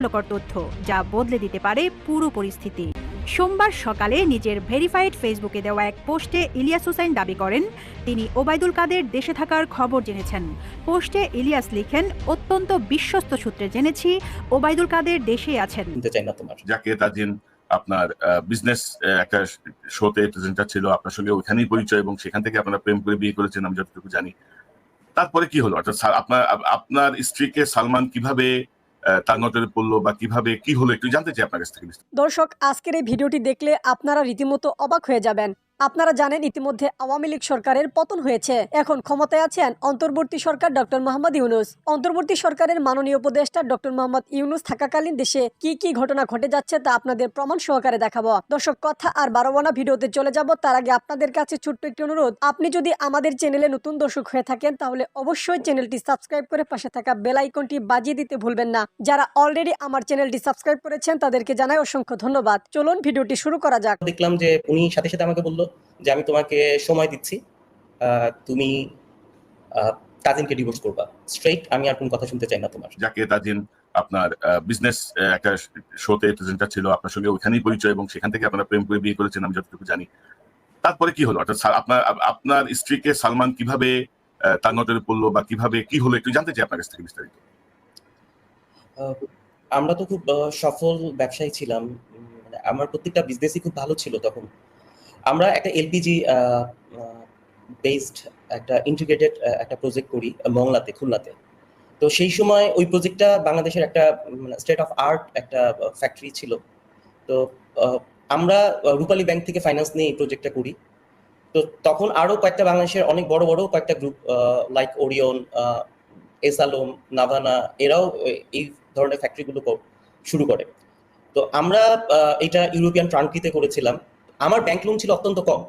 চাঞ্চল্যকর তথ্য, যা বদলে দিতে পারে পুরো পরিস্থিতি। সোমবার সকালে নিজের ভেরিফাইড ফেসবুকে দেওয়া এক পোস্টে ইলিয়াস হোসাইন দাবি করেন তিনি ওবায়দুল কাদের দেশে থাকার খবর জেনেছেন। পোস্টে ইলিয়াস লিখেন, অত্যন্ত বিশ্বস্ত সূত্রে জেনেছি ওবায়দুল কাদের দেশে আছেন। যাকে তাজিন আপনার বিজনেস একটা শোতে প্রেজেন্টার ছিল, আপনার সঙ্গে ওইখানেই পরিচয় এবং সেখান থেকে আপনারা প্রেম করে বিয়ে করেছেন আমি যতটুকু জানি। তারপরে কি হলো? অর্থাৎ আপনার স্ত্রীকে সালমান কিভাবে তার নজরে পড়লো বা কিভাবে কি হলো একটু জানতে চাই আপনার কাছ থেকে। দর্শক, আজকের এই ভিডিওটি দেখলে আপনারা রীতিমতো অবাক হয়ে যাবেন। আপনারা জানেন ইতিমধ্যে আওয়ামী লীগ সরকারের পতন হয়েছে। এখন ক্ষমতায় আছেন অন্তর্বর্তী সরকার ডক্টর মোহাম্মদ ইউনূস। অন্তর্বর্তী সরকারের মাননীয় উপদেষ্টা ডক্টর মোহাম্মদ ইউনূস থাকাকালীন দেশে কি কি ঘটনা ঘটে যাচ্ছে তা আপনাদের প্রমাণ সহকারে দেখাবো। দর্শক, কথা আর বাড়াবো না, ভিডিওতে চলে যাব। তার আগে আপনাদের কাছে ছোট্ট একটি অনুরোধ, আপনি যদি আমাদের চ্যানেলে নতুন দর্শক হয়ে থাকেন তাহলে অবশ্যই চ্যানেলটি সাবস্ক্রাইব করে পাশে থাকা বেল আইকনটি বাজিয়ে দিতে ভুলবেন না। যারা অলরেডি আমার চ্যানেলটি সাবস্ক্রাইব করেছেন তাদেরকে জানাই অসংখ্য ধন্যবাদ। চলুন ভিডিওটি শুরু করা যাক। দেখলাম যে উনি সাথে সাথে আমাকে বলল যে আমি তোমাকে সময় দিচ্ছি, তুমি তাজিনকে ডিভোর্স করবা। স্ট্রেইট, আমি আর কোনো কথা শুনতে চাই না তোমার। যাকে তাজিন আপনার বিজনেস একটা শোতে প্রেজেন্টার ছিল, আপনার সঙ্গে ওইখানেই পরিচয় এবং সেখান থেকে আপনারা প্রেম করে বিয়ে করেছেন আমি যতটুকু জানি। তারপরে কি হলো? অর্থাৎ আপনার স্ত্রীকে সালমান কিভাবে তার নজরে পড়লো বা কিভাবে কি হলো একটু জানতে চাই আপনার কাছ থেকে বিস্তারিত। আমরা তো খুব সফল ব্যবসায়ী ছিলাম, আমার প্রত্যেকটা বিজনেসই খুব ভালো ছিল। তখন আমরা একটা এলপিজি বেসড একটা ইন্টিগ্রেটেড একটা প্রজেক্ট করি মংলাতে, খুলনাতে। তো সেই সময় ওই প্রজেক্টটা বাংলাদেশের একটা স্টেট অফ আর্ট একটা ফ্যাক্টরি ছিল। তো আমরা রূপালী ব্যাংক থেকে ফাইন্যান্স নিয়ে এই প্রজেক্টটা করি। তো তখন আরো কয়েকটা বাংলাদেশের অনেক বড় বড় কয়েকটা গ্রুপ লাইক ওরিয়ন, এসালোম, নাভানা, এরাও এই ধরনের ফ্যাক্টরিগুলো শুরু করে। তো আমরা এটা ইউরোপিয়ান টার্কিতে করেছিলাম। আমার ব্যাংক লোন ছিল অত্যন্ত কম,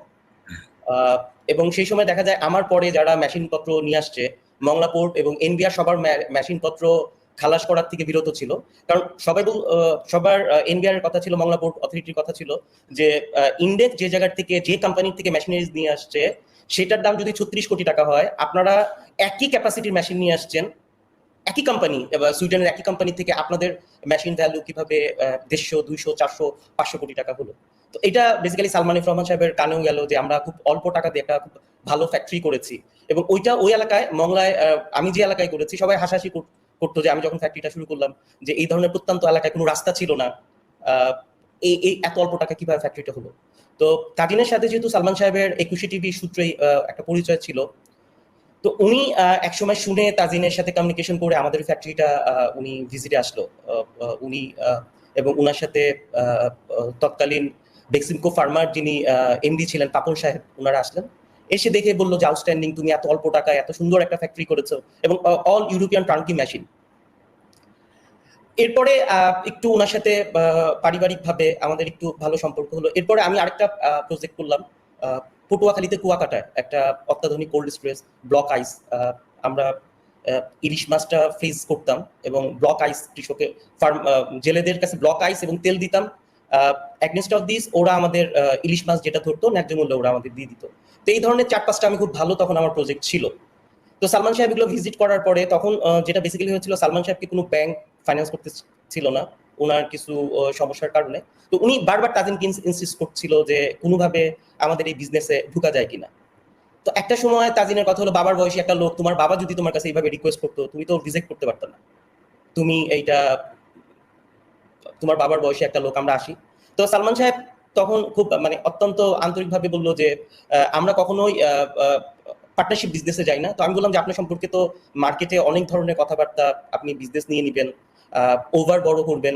এবং সেই সময় দেখা যায় আমার পরে যারা মেশিনপত্র নিয়ে আসছে, মংলা পোর্ট এবং এনবিআর সবার মেশিনপত্র খালাস করার থেকে বিরত ছিল। কারণ সবার এনবিআর এর কথা ছিল, মংলা পোর্ট অথরিটির কথা ছিল যে ইন্ডেক্স যে জায়গার থেকে, যে কোম্পানির থেকে মেশিনারিজ নিয়ে আসছে সেটার দাম যদি 36 কোটি টাকা হয়, আপনারা একই ক্যাপাসিটির মেশিন নিয়ে আসছেন, একই কোম্পানি, সুইডেনের একই কোম্পানি থেকে, আপনাদের মেশিন ভ্যালু কিভাবে 150, 200, 400, 500 কোটি টাকা হলো। তো এটা বেসিক্যালি সালমান এফ রহমান সাহেবের কানেও গেল যে আমরা খুব অল্প টাকা দিয়ে একটা খুব ভালো ফ্যাক্টরি করেছি। এবং ওই এলাকায় মংলায়, আমি যে এলাকায় করেছি, সবাই হাসাহাসি করতো যে আমি যখন ফ্যাক্টরিটা শুরু করলাম যে এই ধরনের প্রত্যন্ত এলাকায় কোনো রাস্তা ছিল না, এই এত অল্প টাকা কিভাবে ফ্যাক্টরিটা হলো। তো তাজিনের সাথে যেহেতু সালমান সাহেবের 21 টিভি সূত্রেই একটা পরিচয় ছিল, তো উনি একসময় শুনে তাজিনের সাথে কমিউনিকেশন করে আমাদের ফ্যাক্টরিটা উনি ভিজিটে আসলো। উনি এবং উনার সাথে তৎকালীন বেক্সিমকো ফার্মার যিনি এমডি ছিলেন পাপন সাহেব, উনারা আসলেন। এসে দেখে বললো যে আউটস্ট্যান্ডিং, তুমি এত অল্প টাকায় এত সুন্দর একটা ফ্যাক্টরি করেছো এবং অল ইউরোপিয়ান টার্কি মেশিন। এরপরে একটু ওনার সাথে পারিবারিকভাবে আমাদের একটু ভালো সম্পর্ক হলো। এরপরে আমি আরেকটা প্রজেক্ট করলাম পটুয়াখালীতে, কুয়াকাটায় একটা অত্যাধুনিক কোল্ড স্টোরেজ, ব্লক আইস। আমরা ইলিশ মাছটা ফ্রিজ করতাম এবং ব্লক আইস কৃষকের জেলেদের কাছে ব্লক আইস এবং তেল দিতাম। অ্যাগনেস্ট অফ দিস ওরা আমাদের ইলিশ মাছ যেটা ধরতো ন্যায্য মূল্যে ওরা আমাদের দিয়ে দিত। তো এই ধরনের 4-5টা আমি খুব ভালো তখন আমার প্রজেক্ট ছিল। তো সালমান সাহেব এগুলো ভিজিট করার পরে তখন যেটা বেসিক্যালি হয়েছিল, সালমান সাহেবকে কোনো ব্যাংক ফাইন্যান্স করতে ছিল না ওনার কিছু সমস্যার কারণে। তো উনি বারবার তাজিনকে ইনসিস্ট করছিল যে কোনোভাবে আমাদের এই বিজনেসে ঢুকা যায় কিনা। তো একটা সময় তাজিনের কথা হলো, বাবার বয়সী একটা লোক, তোমার বাবা যদি তোমার কাছে এইভাবে রিকোয়েস্ট করতো, তুমি তো রিজেক্ট করতে পারতো না, তুমি এইটা, তোমার বাবার বয়সী একটা লোক, আমরা আসি। তো সালমান সাহেব তখন খুব অত্যন্ত আন্তরিকভাবে বললো যে আমরা কখনোই পার্টনারশিপ বিজনেসে যাই না। তো আমি বললাম যে আপনার সম্পর্কে তো মার্কেটে অনেক ধরনের কথাবার্তা, আপনি বিজনেস নিয়ে নিবেন, ওভার বড় করবেন,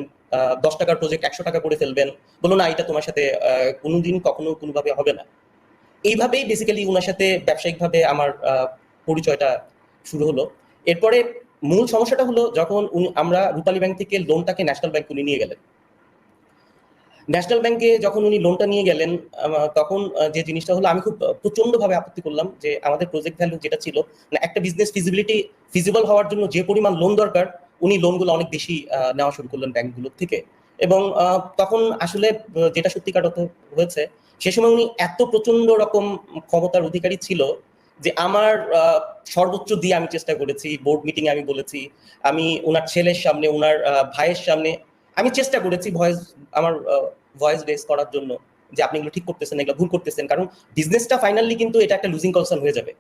10 টাকার প্রজেক্ট 100 টাকা করে ফেলবেন। বললো না, এটা তোমার সাথে কোনোদিন কখনো কোনোভাবে হবে না। এইভাবেই বেসিক্যালি ওনার সাথে ব্যবসায়িকভাবে আমার পরিচয়টা শুরু হলো। এরপরে মূল সমস্যাটা হলো যখন আমরা রূপালী ব্যাংক থেকে লোনটাকে ন্যাশনাল ব্যাংক উনি নিয়ে গেলেন। ন্যাশনাল ব্যাংকে যখন উনি লোনটা নিয়ে গেলেন, তখন যে জিনিসটা হলো, আমি খুব প্রচন্ডভাবে আপত্তি করলাম যে আমাদের প্রজেক্ট ভ্যালু যেটা ছিল, একটা বিজনেস ফিজিবল হওয়ার জন্য যে পরিমাণ লোন দরকার, উনি লোনগুলো অনেক বেশি নেওয়া শুরু করলেন ব্যাংকগুলোর থেকে। এবং তখন আসলে যেটা সত্যিকার হয়েছে, সে সময় উনি এত প্রচন্ড রকম ক্ষমতার অধিকারী ছিল যে আমার সর্বোচ্চ দিয়ে আমি চেষ্টা করেছি, বোর্ড মিটিং আমি বলেছি, আমি ওনার ছেলের সামনে, ওনার ভাইয়ের সামনে আমি চেষ্টা করেছি আমার ভয়েস রেজ করার জন্য যে আপনি এগুলো ঠিক করতেছেন, এগুলো ভুল করতেছেন, কারণ বিজনেসটা ফাইনালি কিন্তু এটা একটা লুজিং কনসার্ন হয়ে যাবে।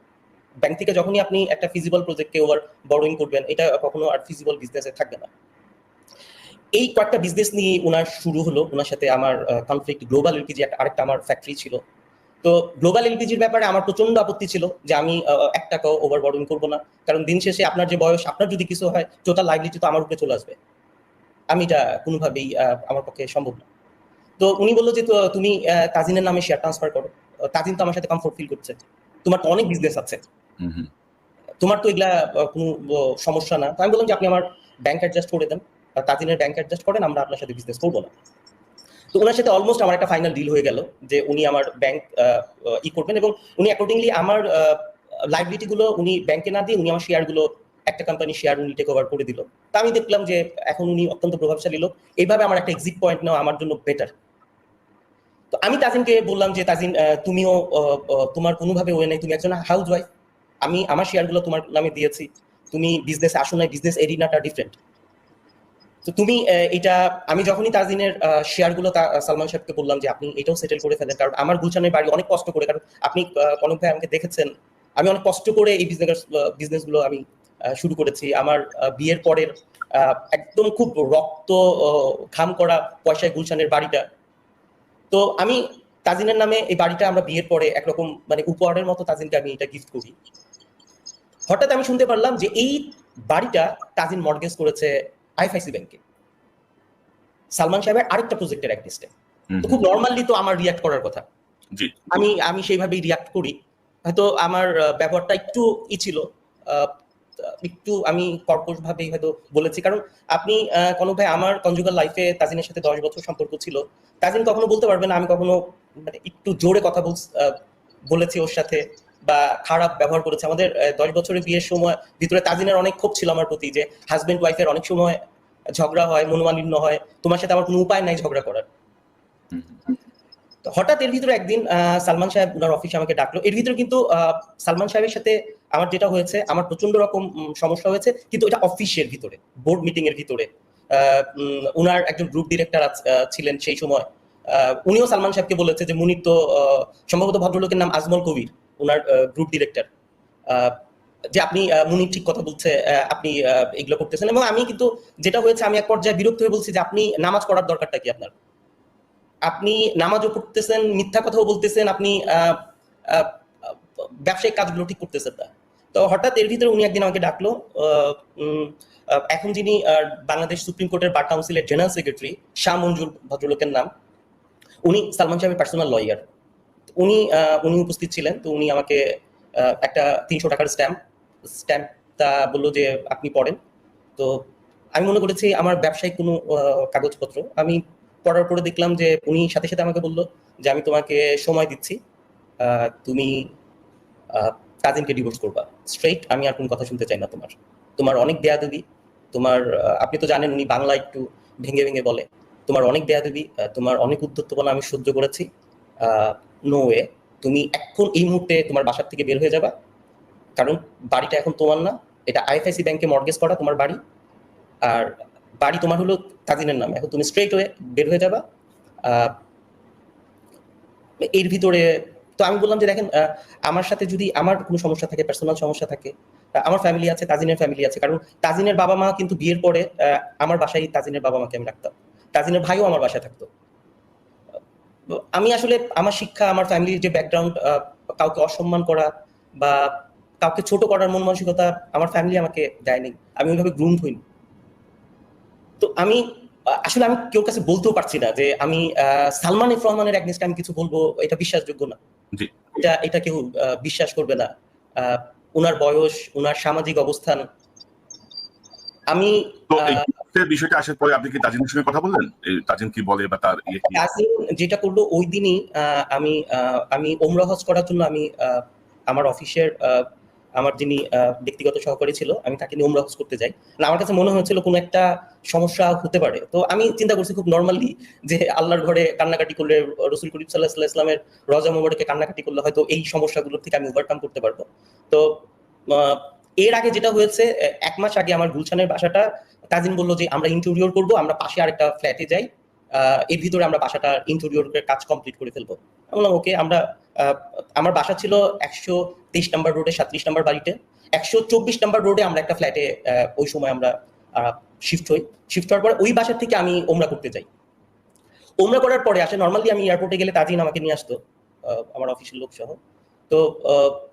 ব্যাংক থেকে যখনই আপনি একটা ফিজিবল প্রজেক্টকে ওভার বরোইং করবেন, এটা কখনো আর ফিজিবল বিজনেসে থাকবে না। এই কয়েকটা বিজনেস নিয়ে ওনার শুরু হলো, ওনার সাথে আমার কনফ্লিক্ট। গ্লোবাল এলপিজি আরেকটা আমার ফ্যাক্টরি ছিল। তো গ্লোবাল এলপিজির ব্যাপারে আমার প্রচন্ড আপত্তি ছিল যে আমি 1 টাকাও ওভার বরোইং করবো না, কারণ দিন শেষে আপনার যে বয়স, আপনার যদি কিছু হয় টোটাল লাইবিলিটি তো আমার উপরে চলে আসবে। আমি এটা কোনোভাবেই আমার পক্ষে সম্ভব না। তো উনি বললো যে তুমি তাজিনের নামে শেয়ার ট্রান্সফার করো, তাজিন তো আমার সাথে কমফোর্ট ফিল করছে, তোমার তো অনেক বিজনেস আছে, তোমার তো এগুলা কোনো সমস্যা না। তো আমি বললাম যে আপনি আমার ব্যাংক অ্যাডজাস্ট করে দেন, তাজিনের ব্যাংক অ্যাডজাস্ট করেন, আমরা আপনার সাথে বিজনেস করবো না। তো ওনার সাথে অলমোস্ট আমার একটা ফাইনাল ডিল হয়ে গেল যে উনি আমার ব্যাংক করবেন, এবং উনি অ্যাকর্ডিংলি আমার লাইবিলিটি গুলো উনি ব্যাংকে না দিয়ে উনি আমার শেয়ার গুলো, একটা কোম্পানি শেয়ার উনি টেক ওভার করে দিল। তো আমি দেখলাম যে এখন উনি অত্যন্ত প্রভাবশালী লোক, এইভাবে আমার একটা এক্সিট পয়েন্ট নেওয়া আমার জন্য বেটার। তো আমি তাজিনকে বললাম যে তাজিন, তুমিও তোমার কোনোভাবে ওয়ে নাই, তুমি একজন হাউস ওয়াইফ, আমি আমার শেয়ারগুলো তোমার নামে দিয়েছি, তুমি বিজনেস আসো নাই, বিজনেস এরিনাটা ডিফারেন্ট। তো তুমি এটা, আমি যখনই তাজিনের শেয়ারগুলো সালমান সাহেবকে বললাম যে আপনি এটাও সেটেল করে ফেলেন, কারণ আমার গুলশানের বাড়ি অনেক কষ্ট করে, কারণ আপনি কনক ভাই আমাকে দেখেছেন, আমি অনেক কষ্ট করে এই বিজনেসগুলো আমি শুরু করেছি। আমার বিয়ের পরের একদম খুব রক্ত ঘাম করা পয়সায় গুলশানের বাড়িটা। তো আমি তাজিনের নামে এই বাড়িটা আমরা বিয়ের পরে একরকম মানে উপহারের মতো তাজিনকে আমি এটা গিফট করি। হঠাৎ আমি শুনতে পারলাম যে এই বাড়িটা তাজিন মর্গেজ করেছে আইএফআইসি ব্যাংকে, সালমান সাহেবের আরেকটা প্রজেক্টের অ্যাগেইনস্টে। তো খুব নরমালি তো আমার রিয়াক্ট করার কথা, আমি সেইভাবেই রিয়াক্ট করি। হয়তো আমার ব্যবহারটা একটু ছিল, একটু আমি কর্কশ ভাবেই হয়তো বলেছি, কারণ আপনি কনক ভাই, আমার কনজুগাল লাইফে তাজিনের সাথে 10 বছর সম্পর্ক ছিল। তাজিন কখনো বলতে পারবে না আমি কখনো মানে একটু জোরে কথা বলেছি ওর সাথে বা খারাপ ব্যবহার করেছে। আমাদের 10 বছরের বিয়ের সময় ভিতরে তাজিনের অনেক ক্ষোভ ছিল আমার প্রতি, যে হাজবেন্ড ওয়াইফের অনেক সময় ঝগড়া হয়, মনোমালিন্য হয়, তোমার সাথে আমার কোনো উপায় নাই ঝগড়া করার। হঠাৎ এর ভিতরে একদিন সালমান সাহেব ওনার অফিসে আমাকে ডাকলো। এর ভিতরে কিন্তু সালমান সাহেবের সাথে আমার যেটা হয়েছে, আমার প্রচন্ড রকম সমস্যা হয়েছে, কিন্তু এটা অফিসের ভিতরে, বোর্ড মিটিং এর ভিতরে। উনার একজন গ্রুপ ডিরেক্টর ছিলেন সেই সময়, উনিও সালমান সাহেবকে বলেছে যে মুনির তো সম্ভবত ভদ্রলোকের নাম আজমল কবির, উনার গ্রুপ ডিরেক্টর, যে আপনি মুনির ঠিক কথা বলছে, আপনি এগুলো করতেছেন। এবং আমি কিন্তু যেটা হয়েছে, আমি এক পর্যায়ে বিরক্ত হয়ে বলছি যে আপনি নামাজ পড়ার দরকারটা কি আপনার, আপনি নামাজও পড়তেছেন, মিথ্যা কথাও বলতেছেন, আপনি ব্যবসায়িক কাজগুলো ঠিক করতেছেন না। তো হঠাৎ এর ভিতরে উনি একদিন আমাকে ডাকলো, এখন যিনি বাংলাদেশ সুপ্রিম কোর্টের বার কাউন্সিলের জেনারেল সেক্রেটারি শাহ মঞ্জুর ভদ্রলোকের নাম, উনি সালমান সাহেবের পার্সোনাল লয়ার, উনি উপস্থিত ছিলেন। তো উনি আমাকে একটা 300 টাকার স্ট্যাম্পটা বললো যে আপনি পড়েন। তো আমি মনে করেছি আমার ব্যবসায়িক কোনো কাগজপত্র। আমি পড়ার পরে দেখলাম যে উনি সাথে সাথে আমাকে বললো যে আমি তোমাকে সময় দিচ্ছি, তুমি তাজিনকে ডিভোর্স করবা স্ট্রেইট, আমি আর কোনো কথা শুনতে চাই না তোমার অনেক বেয়াদবি, আপনি তো জানেন উনি বাংলা একটু ভেঙে ভেঙে বলে, তোমার অনেক বেয়াদবি, তোমার অনেক উদ্ধত্তপনা আমি সহ্য করেছি, নো ওয়ে, তুমি এখন এই মুহূর্তে তোমার বাসার থেকে বের হয়ে যাবা, কারণ বাড়িটা এখন তোমার না, এটা আইএফআইসি ব্যাংকে মর্গেজ করা তোমার বাড়ি, আর বাড়ি তোমার হলো তাজিনের নামে, এখন তুমি স্ট্রেইট হয়ে বের হয়ে যাবা। এর ভিতরে তো আমি বললাম যে দেখেন, আমার সাথে যদি আমার কোনো সমস্যা থাকে, পার্সোনাল সমস্যা থাকে, আমার ফ্যামিলি আছে, তাজিনের ফ্যামিলি আছে, কারণ তাজিনের বাবা মা কিন্তু বিয়ের পরে আমার বাসায় তাজিনের বাবা মাকে আমি রাখতাম, তাজিনের ভাইও আমার বাসায় থাকতো। আমি আসলে আমার শিক্ষা, আমার ফ্যামিলির যে ব্যাকগ্রাউন্ড, কাউকে অসম্মান করা বা কাউকে ছোট করার মন মানসিকতা আমার ফ্যামিলি আমাকে দেয়নি, আমি ওইভাবে গ্রুমড হইনি। তো আমি আসলে আমি কেউ কাছে বলতেও পারছি না যে আমি সালমান এফ রহমানের এগেইনস্টে আমি কিছু বলবো, এটা বিশ্বাসযোগ্য না, এটা কেউ বিশ্বাস করবে না। ওনার বয়স, ওনার সামাজিক অবস্থান, আমি বিষয়টা আসার পরে আপনি কি তাজিনের সঙ্গে কথা বললেন, তাজিন কি বলে বা তার তাজিন যেটা করলো ওই দিনই, আমি ওমরা হজ করার জন্য আমি আমার অফিসের আমার যিনি ব্যক্তিগত সহকারী ছিল, আমি তাকে নিয়ে ওমরা হজ করতে যাই। আমার কাছে মনে হয়েছিল কোনো একটা সমস্যা হতে পারে, তো আমি চিন্তা করছি খুব নর্মালি যে আল্লাহর ঘরে কান্নাকাটি করলে, রসুল করিম সাল্লাল্লাহু আলাইহি ওয়াসাল্লামের রওজা মুবারকে কান্নাকাটি করলে হয়তো এই সমস্যাগুলোর থেকে আমি ওভারকাম করতে পারবো। তো এর আগে যেটা হয়েছে, 1 মাস আগে আমার গুলশানের বাসাটা তাজিন বললো যে আমরা ইন্টেরিয়র করবো, আমরা পাশে আরেকটা ফ্ল্যাটে যাই, এর ভিতরে আমরা বাসাটা ইন্টেরিয়রের কাজ কমপ্লিট করে ফেলবো। আমি বললাম ওকে। আমার বাসা ছিল 123 নম্বর রোডে 37 নম্বর বাড়িতে। 124 নম্বর রোডে আমরা একটা ফ্ল্যাটে ওই সময় আমরা শিফট হওয়ার পরে ওই বাসার থেকে আমি ওমরা করতে যাই। ওমরা করার পরে আসে নর্মালি আমি এয়ারপোর্টে গেলে তাজিন আমাকে নিয়ে আসতো, আমার অফিসের লোক সহ। তো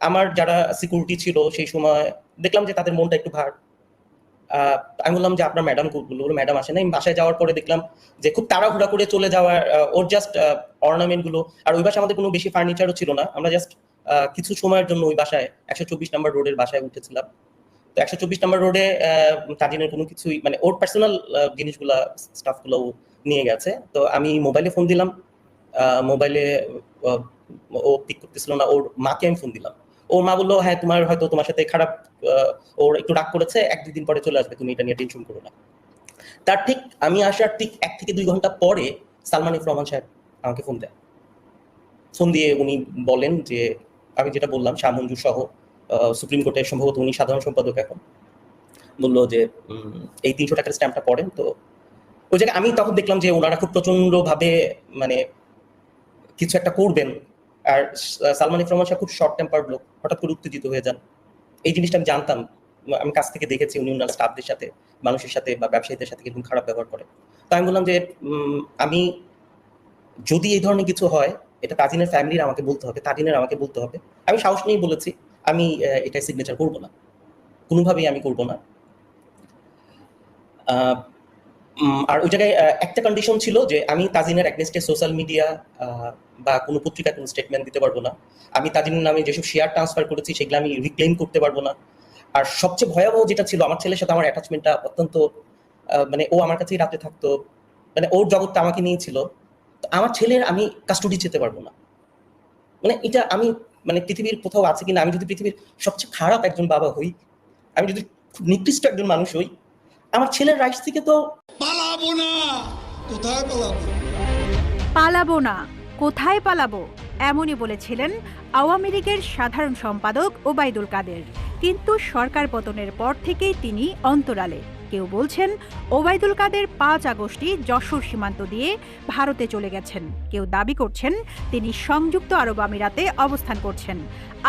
আমার যারা সিকিউরিটি ছিল সেই সময় দেখলাম যে তাদের মনটা একটু ভার। আমি বললাম যে আপনার ম্যাডাম বললো ম্যাডাম আসে না। আমি বাসায় যাওয়ার পরে দেখলাম যে খুব তাড়াহুড়া করে চলে যাওয়ার, ওর জাস্ট অর্নামেন্ট গুলো, আর ওই বাসায় আমাদের কোনো বেশি ফার্নিচারও ছিল না, আমরা জাস্ট কিছু সময়ের জন্য ওই বাসায় 124 নম্বর রোডের বাসায় উঠেছিলাম। তো 124 নম্বর রোডে তাজিনের কোনো কিছুই মানে ওর পার্সোনাল জিনিসগুলা স্টাফগুলো নিয়ে গেছে। তো আমি মোবাইলে ফোন দিলাম, মোবাইলে ও পিক করতেছিল না। ওর মাকে আমি ফোন দিলাম, ওর মা বললো হ্যাঁ তোমার সাথে খারাপ, ওর একটু রাগ করেছে, 1-2 দিন পরে চলে আসবে, তুমি এটা নিয়ে টেনশন করো না। তার ঠিক আমি আসার ঠিক 1 থেকে 2 ঘন্টা পরে সালমান এফ রহমান সাহেব আমাকে ফোন দেয়। ফোন দিয়ে উনি বলেন যে আমি যেটা বললাম শাহ মঞ্জুর সহ সুপ্রিম কোর্টের সম্ভবত উনি সাধারণ সম্পাদক এখন, বললো যে এই 300 টাকার স্ট্যাম্পটা পড়েন। তো ওই জায়গায় আমি তখন দেখলাম যে ওনারা খুব প্রচন্ড ভাবে মানে কিছু একটা করবেন। আর সালমান এফ রহমান সাহেব খুব শর্ট টেম্পার্ড লোক, হঠাৎ করে উত্তেজিত হয়ে যান। এই জিনিসটা আমি জানতাম, আমি কাছ থেকে দেখেছি উনি ওনার স্টাফদের সাথে, মানুষের সাথে বা ব্যবসায়ীদের সাথে কিরকম খারাপ ব্যবহার করে। তো আমি বললাম যে আমি যদি এই ধরনের কিছু হয় এটা তাজিনের ফ্যামিলির আমাকে বলতে হবে, তাজিনের আমাকে বলতে হবে। আমি সাহস নিয়েই বলেছি আমি এটাই সিগনেচার করবো না, কোনোভাবেই আমি করবো না। আর ওই জায়গায় একটা কন্ডিশন ছিল যে আমি তাজিনের অ্যাগেনস্টে সোশ্যাল মিডিয়া বা কোনো পত্রিকায় কোনো স্টেটমেন্ট দিতে পারবো না। আমি তাজিনের নামে যেসব শেয়ার ট্রান্সফার করেছি সেগুলো আমি রিক্লেম করতে পারবো না। আর সবচেয়ে ভয়াবহ যেটা ছিল, আমার ছেলের সাথে আমার অ্যাটাচমেন্টটা অত্যন্ত মানে ও আমার কাছেই রাতে থাকতো, মানে ওর জগৎটা আমাকে নিয়েছিল। তো আমার ছেলের আমি কাস্টডি যেতে পারবো না। মানে এটা আমি মানে পৃথিবীর কোথাও আছে কিনা, আমি যদি পৃথিবীর সবচেয়ে খারাপ একজন বাবা হই, আমি যদি খুব নিকৃষ্ট একজন মানুষ হই, আমার ছেলের রাইটস থেকে তো পালাবো না, কোথায় পালাবো? পালাবো না, কোথায় পালাবো, এমনই বলেছিলেন আওয়ামী লীগের সাধারণ সম্পাদক ওবায়দুল কাদের। কিন্তু সরকার পতনের পর থেকেই তিনি অন্তরালে। কেউ বলছেন ওবায়দুল কাদের 5 আগস্টই যশোর সীমান্ত দিয়ে ভারতে চলে গেছেন, কেউ দাবি করছেন তিনি সংযুক্ত আরব আমিরাতে অবস্থান করছেন।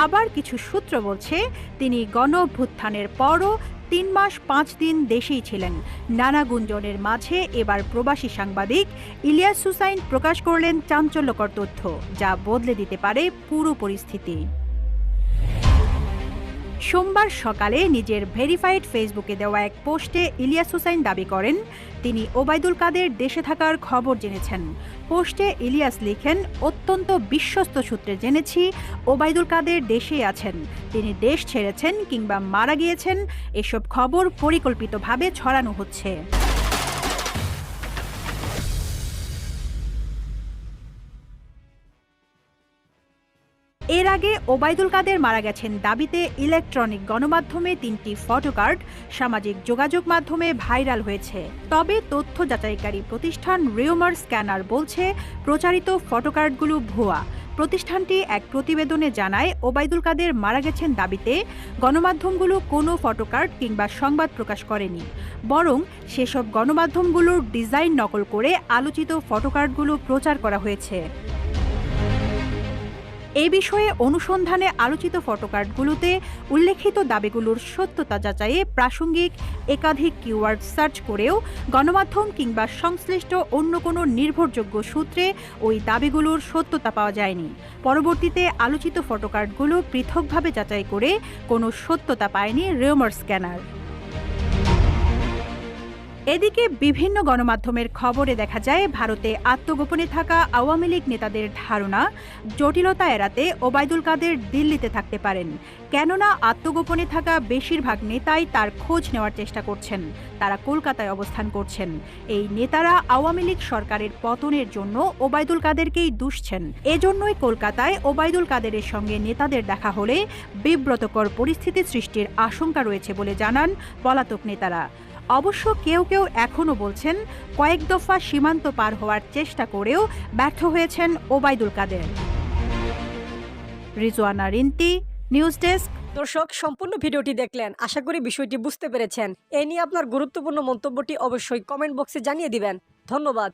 আবার কিছু সূত্র বলছে তিনি গণ অভ্যুত্থানের পরও 3 মাস 5 দিন দেশেই ছিলেন। নানা গুঞ্জনের মাঝে এবার প্রবাসী সাংবাদিক ইলিয়াস হুসাইন প্রকাশ করলেন চাঞ্চল্যকর তথ্য, যা বদলে দিতে পারে পুরো পরিস্থিতি। সোমবার সকালে নিজের ভেরিফাইড ফেসবুকে দেওয়া এক পোস্টে ইলিয়াস হুসাইন দাবি করেন তিনি ওবায়দুল কাদের দেশে থাকার খবর জেনেছেন। পোস্টে ইলিয়াস লিখেন, অত্যন্ত বিশ্বস্ত সূত্রে জেনেছি ওবায়দুল কাদের দেশেই আছেন। তিনি দেশ ছেড়েছেন কিংবা মারা গিয়েছেন, এসব খবর পরিকল্পিতভাবে ছড়ানো হচ্ছে। এর আগে ওবায়দুল কাদের মারা গেছেন দাবিতে ইলেকট্রনিক গণমাধ্যমে 3টি ফটোকার্ড সামাজিক যোগাযোগ মাধ্যমে ভাইরাল হয়েছে। তবে তথ্য যাচাইকারী প্রতিষ্ঠান রিউমার স্ক্যানার বলছে প্রচারিত ফটোকার্ডগুলো ভুয়া। প্রতিষ্ঠানটি এক প্রতিবেদনে জানায় ওবায়দুল কাদের মারা গেছেন দাবিতে গণমাধ্যমগুলো কোনো ফটোকার্ড কিংবা সংবাদ প্রকাশ করেনি, বরং সেসব গণমাধ্যমগুলোর ডিজাইন নকল করে আলোচিত ফটোকার্ডগুলো প্রচার করা হয়েছে। এই বিষয়ে অনুসন্ধানে আলোচিত ফটোকার্ডগুলোতে উল্লেখিত দাবিগুলোর সত্যতা যাচাইয়ে প্রাসঙ্গিক একাধিক কিওয়ার্ড সার্চ করেও গণমাধ্যম কিংবা সংশ্লিষ্ট অন্য কোনো নির্ভরযোগ্য সূত্রে ওই দাবিগুলোর সত্যতা পাওয়া যায়নি। পরবর্তীতে আলোচিত ফটোকার্ডগুলো পৃথকভাবে যাচাই করে কোনো সত্যতা পায়নি রিউমার স্ক্যানার। এদিকে বিভিন্ন গণমাধ্যমের খবরে দেখা যায় ভারতে আত্মগোপনে থাকা আওয়ামী লীগ নেতাদের ধারণা জটিলতা এড়াতে ওবায়দুল কাদের দিল্লিতে থাকতে পারেন, কেননা আত্মগোপনে থাকা বেশিরভাগ নেতাই তার খোঁজ নেওয়ার চেষ্টা করছেন। তারা কলকাতায় অবস্থান করছেন। এই নেতারা আওয়ামী লীগ সরকারের পতনের জন্য ওবায়দুল কাদেরকেই দুষছেন। এজন্যই কলকাতায় ওবায়দুল কাদেরের সঙ্গে নেতাদের দেখা হলে বিব্রতকর পরিস্থিতি সৃষ্টির আশঙ্কা রয়েছে বলে জানান পলাতক নেতারা। অবশ্য কেউ কেউ এখনও বলছেন কয়েক দফা সীমান্ত পার হওয়ার চেষ্টা করেও ব্যর্থ হয়েছেন ওবায়দুল কাদের। Rizwana Rinti, news desk. দর্শক, সম্পূর্ণ ভিডিওটি দেখলেন, আশা করি বিষয়টি বুঝতে পেরেছেন। এই নিয়ে আপনার গুরুত্বপূর্ণ মন্তব্যটি অবশ্যই কমেন্ট বক্সে জানিয়ে দিবেন। ধন্যবাদ।